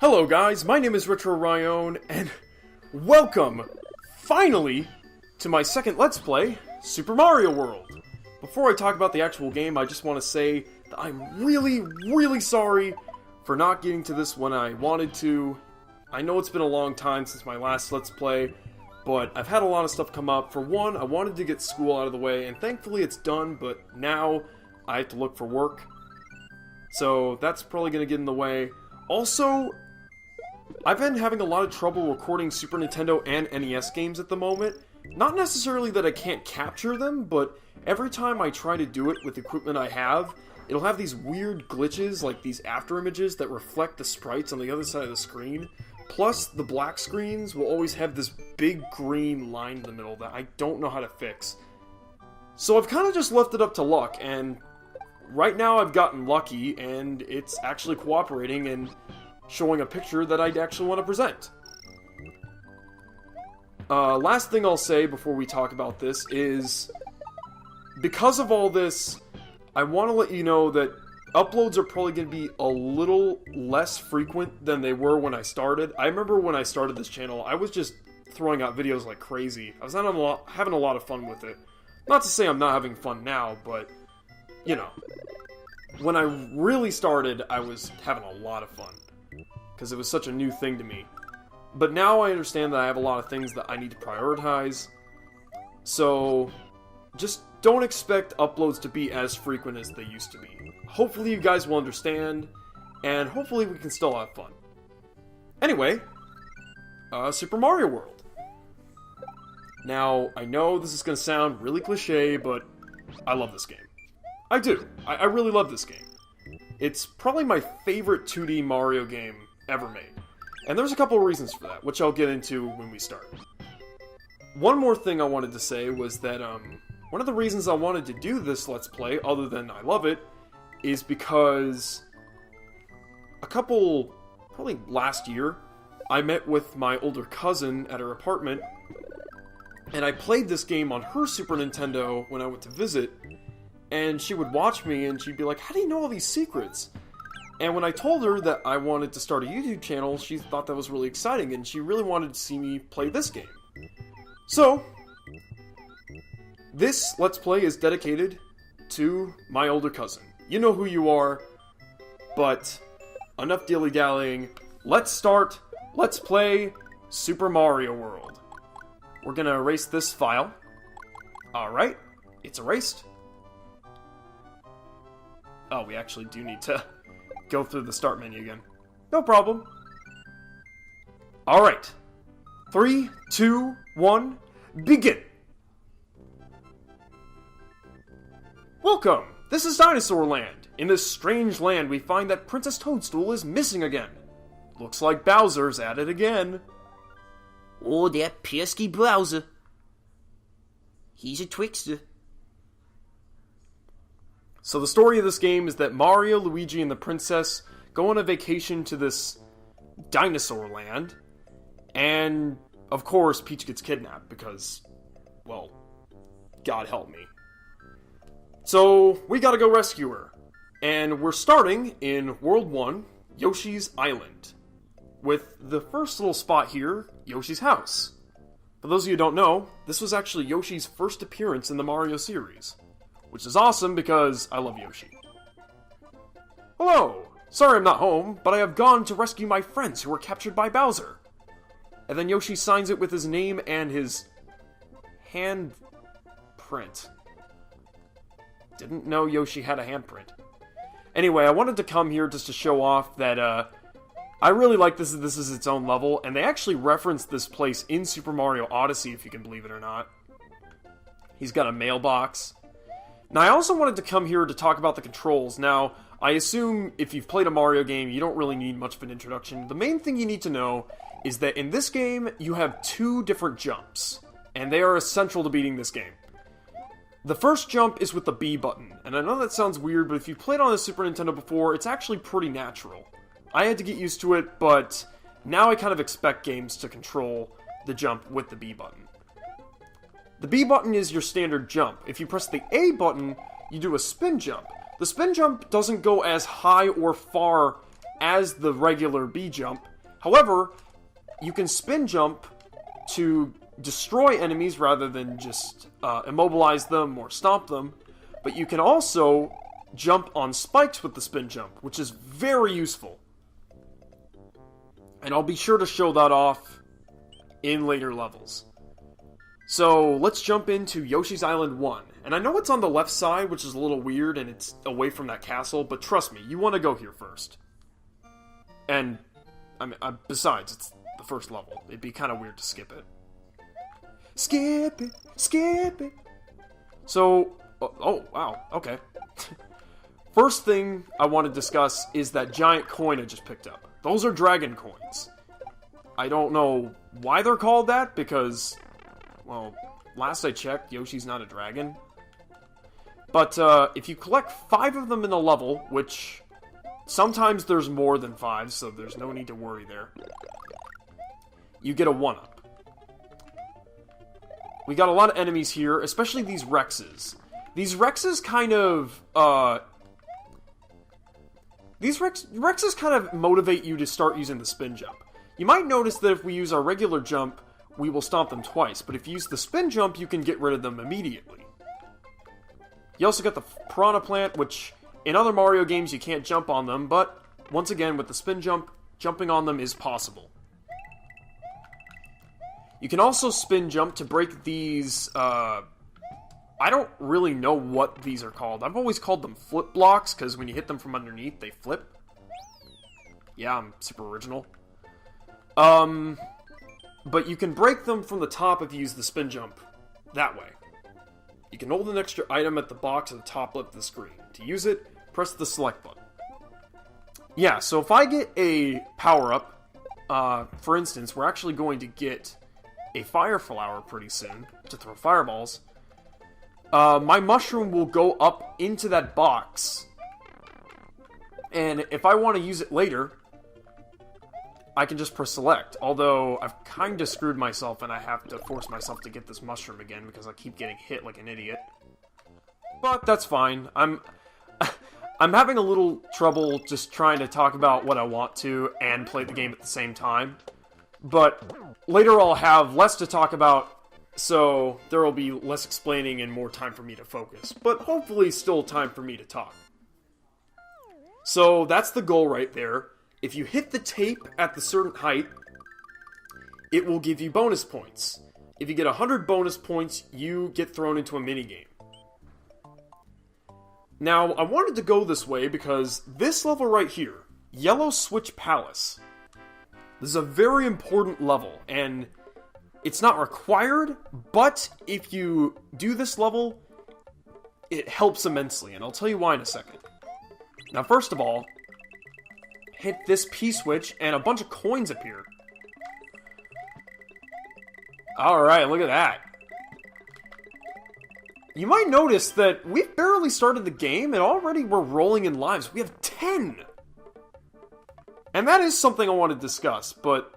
Hello guys, my name is Retro Ryan, and welcome, finally, to my second Let's Play, Super Mario World. Before I talk about the actual game, I just want to say that I'm really sorry for not getting to this when I wanted to. I know it's been a long time since my last Let's Play, but I've had a lot of stuff come up. For one, I wanted to get school out of the way, and thankfully it's done, but now I have to look for work. So that's probably going to get in the way. Also, I've been having a lot of trouble recording Super Nintendo and NES games at the moment. Not necessarily that I can't capture them, but every time I try to do it with the equipment I have, it'll have these weird glitches, like these after images that reflect the sprites on the other side of the screen. Plus, the black screens will always have this big green line in the middle that I don't know how to fix. So I've kind of just left it up to luck, and right now I've gotten lucky, and it's actually cooperating and showing a picture that I'd actually want to present. Last thing I'll say before we talk about this is, because of all this, I want to let you know that uploads are probably going to be a little less frequent than they were when I started. I remember when I started this channel, I was just throwing out videos like crazy. I was having a lot of fun with it. Not to say I'm not having fun now, but, you know, when I really started, I was having a lot of fun, because it was such a new thing to me. But now I understand that I have a lot of things that I need to prioritize, so just don't expect uploads to be as frequent as they used to be. Hopefully you guys will understand, and hopefully we can still have fun. Anyway, Super Mario World. Now, I know this is going to sound really cliche, but I love this game. I do. I really love this game. It's probably my favorite 2D Mario game ever made. And there's a couple of reasons for that, which I'll get into when we start. One more thing I wanted to say was that, one of the reasons I wanted to do this Let's Play, other than I love it, is because probably last year, I met with my older cousin at her apartment, and I played this game on her Super Nintendo when I went to visit, and she would watch me and she'd be like, "How do you know all these secrets?" And when I told her that I wanted to start a YouTube channel, she thought that was really exciting, and she really wanted to see me play this game. So, this Let's Play is dedicated to my older cousin. You know who you are, but enough dilly-dallying. Let's play Super Mario World. We're gonna erase this file. Alright, it's erased. Oh, we actually do need to go through the start menu again. No problem. Alright. 3, 2, 1, begin! Welcome! This is Dinosaur Land. In this strange land, we find that Princess Toadstool is missing again. Looks like Bowser's at it again. Oh, that pesky Bowser. He's a trickster. So the story of this game is that Mario, Luigi, and the princess go on a vacation to this dinosaur land, and, of course, Peach gets kidnapped because, well, God help me. So, we gotta go rescue her. And we're starting in World 1, Yoshi's Island, with the first little spot here, Yoshi's house. For those of you who don't know, this was actually Yoshi's first appearance in the Mario series, which is awesome because I love Yoshi. Hello! Sorry I'm not home, but I have gone to rescue my friends who were captured by Bowser. And then Yoshi signs it with his name and his handprint. Didn't know Yoshi had a handprint. Anyway, I wanted to come here just to show off that, I really like this is its own level, and they actually referenced this place in Super Mario Odyssey, if you can believe it or not. He's got a mailbox. Now, I also wanted to come here to talk about the controls. Now, I assume if you've played a Mario game, you don't really need much of an introduction. The main thing you need to know is that in this game, you have 2 different jumps, and they are essential to beating this game. The first jump is with the B button, and I know that sounds weird, but if you've played on the Super Nintendo before, it's actually pretty natural. I had to get used to it, but now I kind of expect games to control the jump with the B button. The B button is your standard jump. If you press the A button, you do a spin jump. The spin jump doesn't go as high or far as the regular B jump, However, you can spin jump to destroy enemies rather than just immobilize them or stomp them. But you can also jump on spikes with the spin jump, which is very useful. And I'll be sure to show that off in later levels. So let's jump into Yoshi's Island 1. And I know it's on the left side, which is a little weird, and it's away from that castle, but trust me, you want to go here first. And, I mean, besides, it's the first level. It'd be kind of weird to skip it. Skip it, skip it. So, oh, wow, okay. First thing I want to discuss is that giant coin I just picked up. Those are dragon coins. I don't know why they're called that, because, well, last I checked, Yoshi's not a dragon. But if you collect 5 of them in a level, which sometimes there's more than 5, so there's no need to worry there, you get a 1-up. We got a lot of enemies here, especially these Rexes. These Rexes kind of, Rexes kind of motivate you to start using the spin jump. You might notice that if we use our regular jump, we will stomp them twice, but if you use the spin jump, you can get rid of them immediately. You also got the Piranha Plant, which in other Mario games you can't jump on them, but once again, with the spin jump, jumping on them is possible. You can also spin jump to break these, I don't really know what these are called. I've always called them flip blocks, because when you hit them from underneath, they flip. Yeah, I'm super original. But you can break them from the top if you use the spin jump that way. You can hold an extra item at the box at the top left of the screen. To use it, press the select button. Yeah, so if I get a power-up, for instance, we're actually going to get a fire flower pretty soon to throw fireballs. My mushroom will go up into that box. And if I want to use it later, I can just press select. Although, I've kind of screwed myself and I have to force myself to get this mushroom again because I keep getting hit like an idiot. But that's fine. I'm having a little trouble just trying to talk about what I want to and play the game at the same time. But later I'll have less to talk about, so there will be less explaining and more time for me to focus. But hopefully still time for me to talk. So that's the goal right there. If you hit the tape at the certain height, it will give you bonus points. If you get 100 bonus points, you get thrown into a minigame. Now, I wanted to go this way because this level right here, Yellow Switch Palace, this is a very important level, and it's not required, but if you do this level, it helps immensely, and I'll tell you why in a second. Now, first of all, hit this P-switch, and a bunch of coins appear. Alright, look at that. You might notice that we've barely started the game, and already we're rolling in lives. We have 10! And that is something I want to discuss, but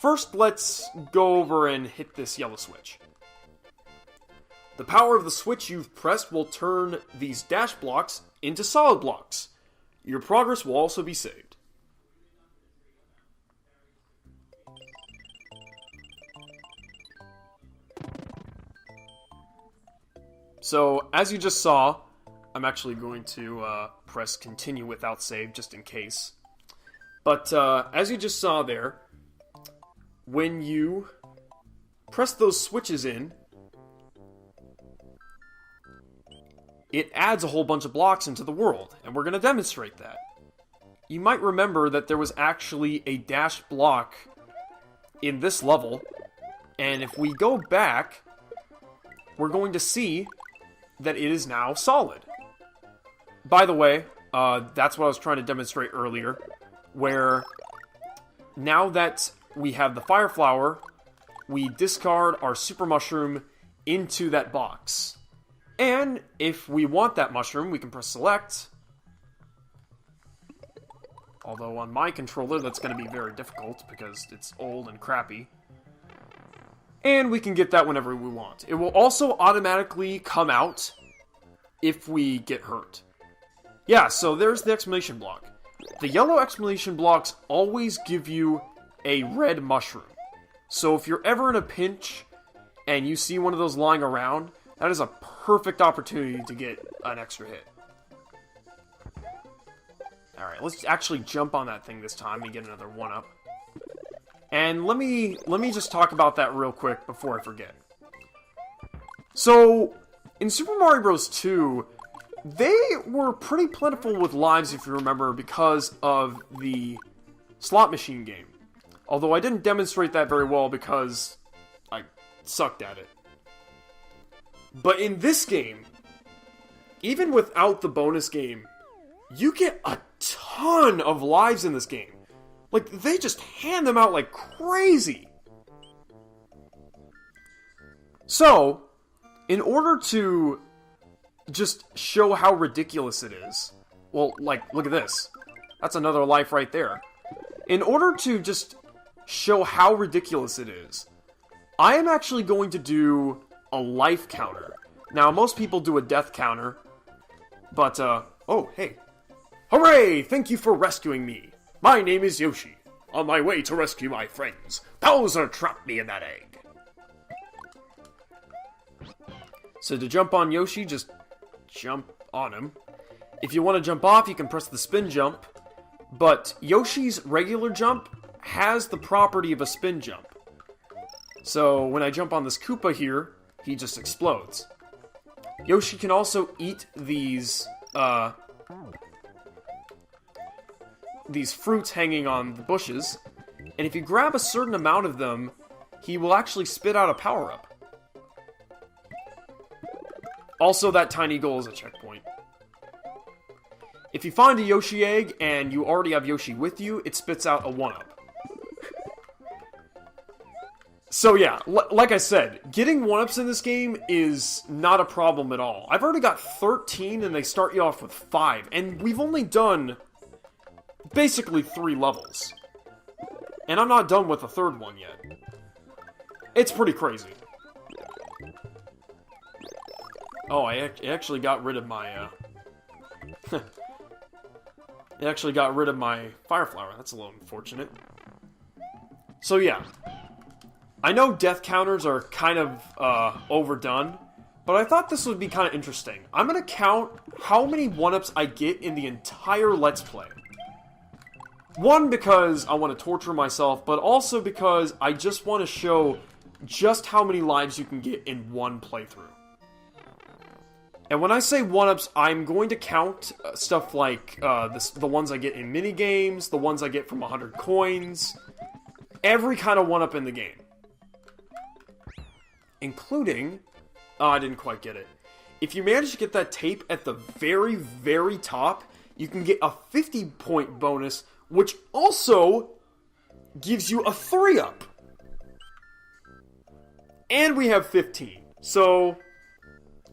first let's go over and hit this yellow switch. The power of the switch you've pressed will turn these dash blocks into solid blocks. Your progress will also be saved. So, as you just saw, I'm actually going to press continue without save, just in case. But, as you just saw there, when you press those switches in, it adds a whole bunch of blocks into the world, and we're going to demonstrate that. You might remember that there was actually a dash block in this level, and if we go back, we're going to see that it is now solid. By the way, that's what I was trying to demonstrate earlier, where now that we have the Fire Flower, we discard our Super Mushroom into that box. And if we want that mushroom, we can press select. Although on my controller, that's going to be very difficult because it's old and crappy. And we can get that whenever we want. It will also automatically come out if we get hurt. Yeah, so there's the exclamation block. the yellow exclamation blocks always give you a red mushroom. So if you're ever in a pinch and you see one of those lying around, that is a perfect opportunity to get an extra hit. Alright, let's actually jump on that thing this time and get another 1-up. And let me just talk about that real quick before I forget. So, in Super Mario Bros. 2, they were pretty plentiful with lives, if you remember, because of the slot machine game. Although I didn't demonstrate that very well because I sucked at it. But in this game, even without the bonus game, you get a ton of lives in this game. Like, they just hand them out like crazy. So, in order to just show how ridiculous it is, well, like, look at this. That's another life right there. In order to just show how ridiculous it is, I am actually going to do a life counter. Now, most people do a death counter, but, oh, hey. Hooray! Thank you for rescuing me. My name is Yoshi. On my way to rescue my friends, Bowser trapped me in that egg. So to jump on Yoshi, just jump on him. If you want to jump off, you can press the spin jump. But Yoshi's regular jump has the property of a spin jump. So when I jump on this Koopa here, he just explodes. Yoshi can also eat these fruits hanging on the bushes, and if you grab a certain amount of them, he will actually spit out a power-up. Also, that tiny goal is a checkpoint. If you find a Yoshi egg and you already have Yoshi with you, it spits out a 1-up. So yeah, like I said, getting 1-ups in this game is not a problem at all. I've already got 13 and they start you off with 5, and we've only done basically 3 levels. And I'm not done with the 3rd one yet. It's pretty crazy. Oh, I actually got rid of my, It actually got rid of my fire flower. That's a little unfortunate. So yeah. I know death counters are kind of, overdone, but I thought this would be kind of interesting. I'm gonna count how many 1-ups I get in the entire Let's Play. One, because I want to torture myself, but also because I just want to show just how many lives you can get in one playthrough. And when I say 1-ups, I'm going to count stuff like the ones I get in minigames, the ones I get from 100 coins, every kind of 1-up in the game. Including... Oh, I didn't quite get it. If you manage to get that tape at the very, very top, you can get a 50-point bonus, which also gives you a 3-up. And we have 15. So,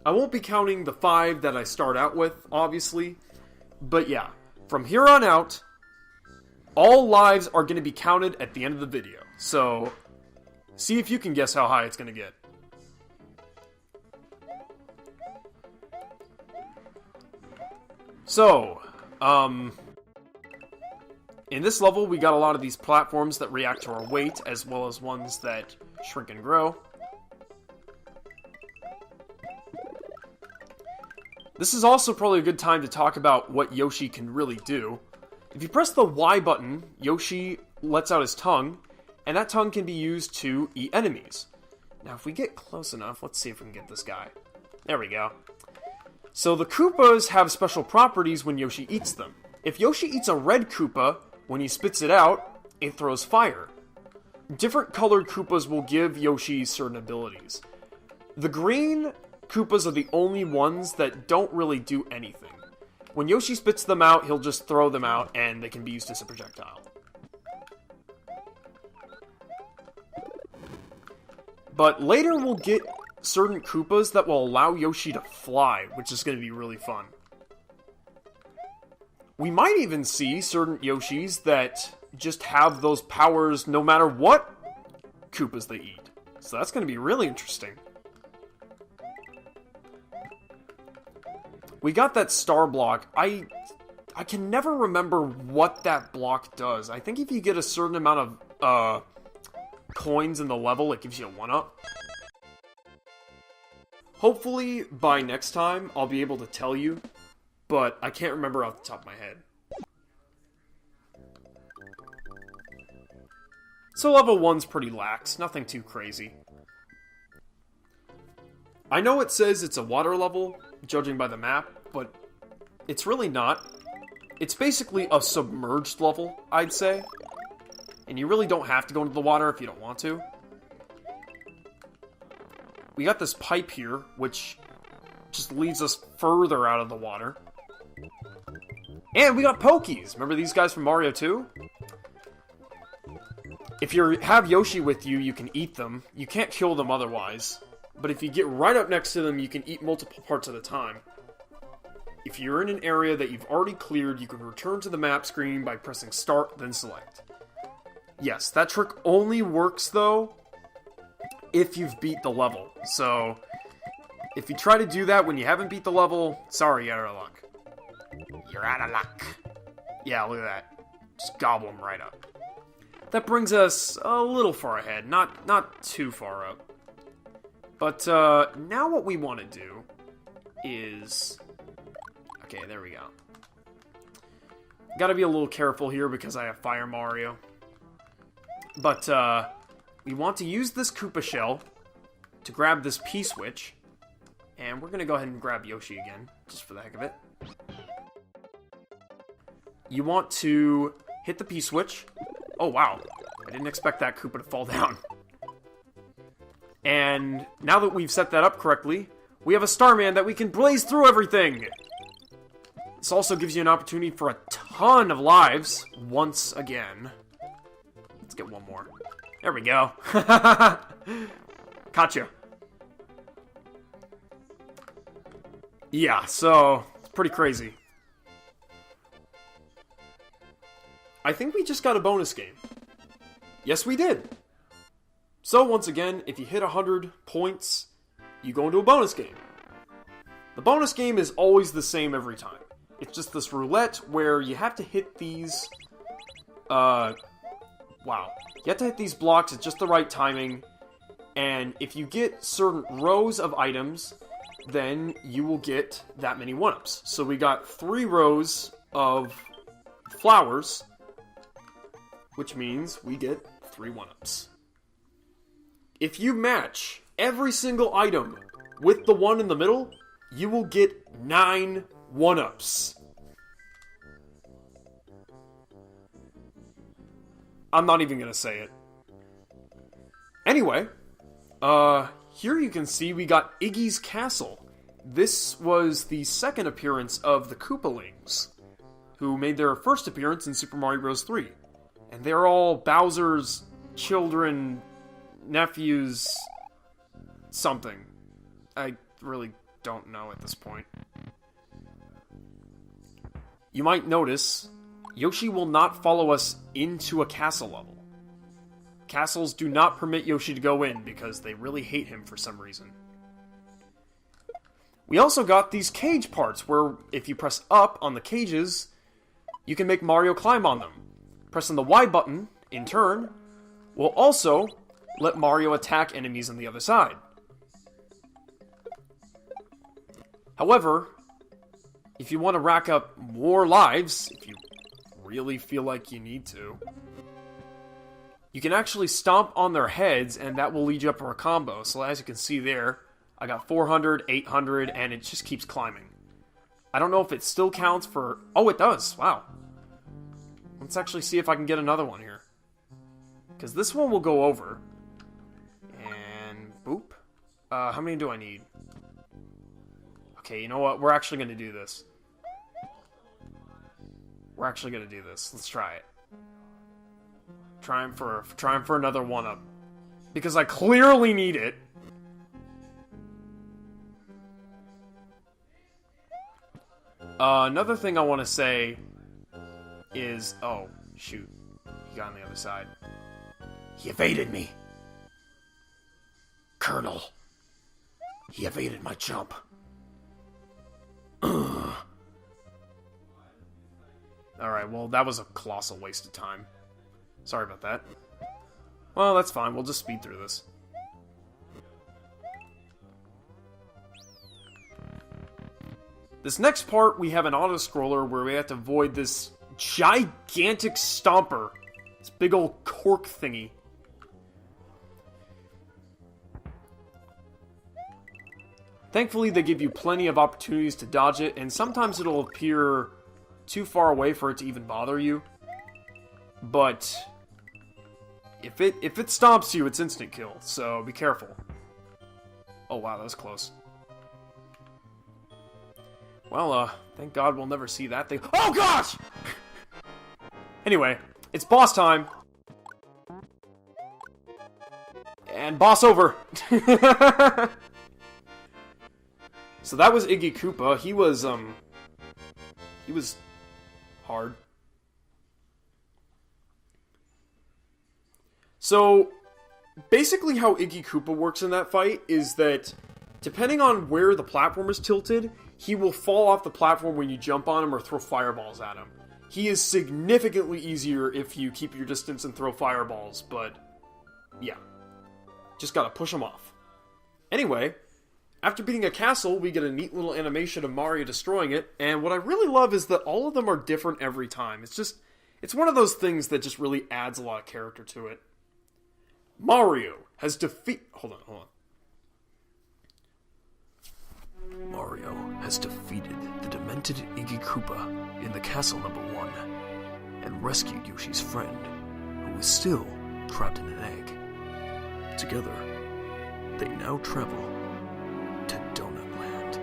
I won't be counting the 5 that I start out with, obviously. But yeah, from here on out, all lives are going to be counted at the end of the video. So, see if you can guess how high it's going to get. So, in this level, we got a lot of these platforms that react to our weight, as well as ones that shrink and grow. This is also probably a good time to talk about what Yoshi can really do. If you press the Y button, Yoshi lets out his tongue, and that tongue can be used to eat enemies. Now, if we get close enough, let's see if we can get this guy. There we go. So the Koopas have special properties when Yoshi eats them. If Yoshi eats a red Koopa, when he spits it out, it throws fire. Different colored Koopas will give Yoshi certain abilities. The green Koopas are the only ones that don't really do anything. When Yoshi spits them out, he'll just throw them out, and they can be used as a projectile. But later we'll get certain Koopas that will allow Yoshi to fly, which is going to be really fun. We might even see certain Yoshis that just have those powers no matter what Koopas they eat. So that's going to be really interesting. We got that star block. I I can never remember what that block does. I think if you get a certain amount of coins in the level, it gives you a 1-up. Hopefully, by next time, I'll be able to tell you, but I can't remember off the top of my head. So level 1's pretty lax, nothing too crazy. I know it says it's a water level, judging by the map, but it's really not. It's basically a submerged level, I'd say. And you really don't have to go into the water if you don't want to. We got this pipe here, which just leads us further out of the water. And we got Pokies! Remember these guys from Mario 2? If you have Yoshi with you, you can eat them. You can't kill them otherwise. But if you get right up next to them, you can eat multiple parts at a time. If you're in an area that you've already cleared, you can return to the map screen by pressing Start, then Select. Yes, that trick only works, though, if you've beat the level. So, if you try to do that when you haven't beat the level, sorry, you're out of luck. You're out of luck. Yeah, look at that. Just gobble them right up. That brings us a little far ahead, not too far up. But now what we want to do is... Okay, there we go. Gotta be a little careful here because I have Fire Mario. But we want to use this Koopa Shell to grab this P-switch. And we're gonna go ahead and grab Yoshi again, just for the heck of it. You want to hit the P-switch. Oh, wow. I didn't expect that Koopa to fall down. And now that we've set that up correctly, we have a Starman that we can blaze through everything! This also gives you an opportunity for a ton of lives, once again. Let's get one more. There we go. Gotcha. Yeah, so, it's pretty crazy. I think we just got a bonus game. Yes, we did. So, once again, if you hit 100 points, you go into a bonus game. The bonus game is always the same every time. It's just this roulette where you have to hit these... wow. You have to hit these blocks at just the right timing, and if you get certain rows of items, then you will get that many 1-ups. So we got 3 rows of flowers, which means we get 3 1-ups. If you match every single item with the one in the middle, you will get 9 1-ups. I'm not even gonna say it. Anyway, here you can see we got Iggy's Castle. This was the second appearance of the Koopalings, who made their first appearance in Super Mario Bros. 3. And they're all Bowser's children, nephews, something. I really don't know at this point. You might notice, Yoshi will not follow us into a castle level. Castles do not permit Yoshi to go in because they really hate him for some reason. We also got these cage parts where if you press up on the cages, you can make Mario climb on them. Pressing the Y button, in turn, will also let Mario attack enemies on the other side. However, if you want to rack up more lives, if you really feel like you need to, you can actually stomp on their heads and that will lead you up for a combo. So as you can see there, I got 400, 800, and it just keeps climbing. I don't know if it still counts for... Oh, it does! Wow. Let's actually see if I can get another one here. Because this one will go over. And... boop. How many do I need? Okay, you know what? We're actually going to do this. We're actually going to do this. Let's try it. Trying for another 1-up. Because I clearly need it. Another thing I want to say is... Oh, shoot. He got on the other side. He evaded me. Colonel. He evaded my jump. Alright, well, that was a colossal waste of time. Sorry about that. Well, that's fine. We'll just speed through this. This next part, we have an auto-scroller where we have to avoid this gigantic stomper. This big old cork thingy. Thankfully, they give you plenty of opportunities to dodge it, and sometimes it'll appear too far away for it to even bother you. But if it stomps you, it's instant kill, so be careful. Oh wow, that was close. Well, thank God we'll never see that thing. Oh gosh! Anyway, it's boss time. And boss over. So that was Iggy Koopa. He was hard. So, basically how Iggy Koopa works in that fight is that, depending on where the platform is tilted, he will fall off the platform when you jump on him or throw fireballs at him. He is significantly easier if you keep your distance and throw fireballs, but yeah. Just gotta push him off. Anyway, after beating a castle, we get a neat little animation of Mario destroying it, and what I really love is that all of them are different every time. It's one of those things that just really adds a lot of character to it. Mario has Hold on. Mario has defeated the demented Iggy Koopa in the castle number 1, and rescued Yoshi's friend, who is still trapped in an egg. Together, they now travel to Donut Land.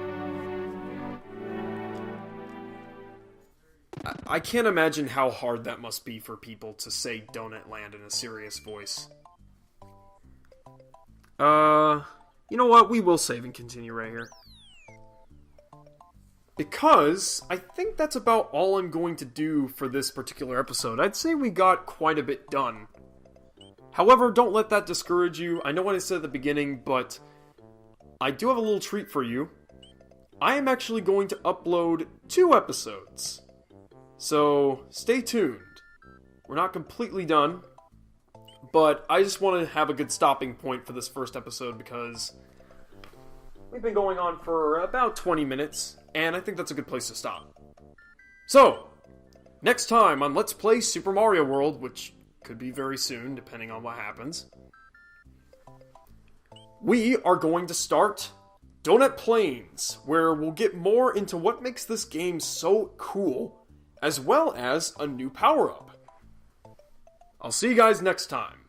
I can't imagine how hard that must be for people to say Donut Land in a serious voice. You know what? We will save and continue right here. Because I think that's about all I'm going to do for this particular episode. I'd say we got quite a bit done. However, don't let that discourage you. I know what I said at the beginning, but I do have a little treat for you. I am actually going to upload 2 episodes. So, stay tuned. We're not completely done, but I just want to have a good stopping point for this first episode because we've been going on for about 20 minutes, and I think that's a good place to stop. So, next time on Let's Play Super Mario World, which could be very soon, depending on what happens, we are going to start Donut Plains, where we'll get more into what makes this game so cool, as well as a new power-up. I'll see you guys next time.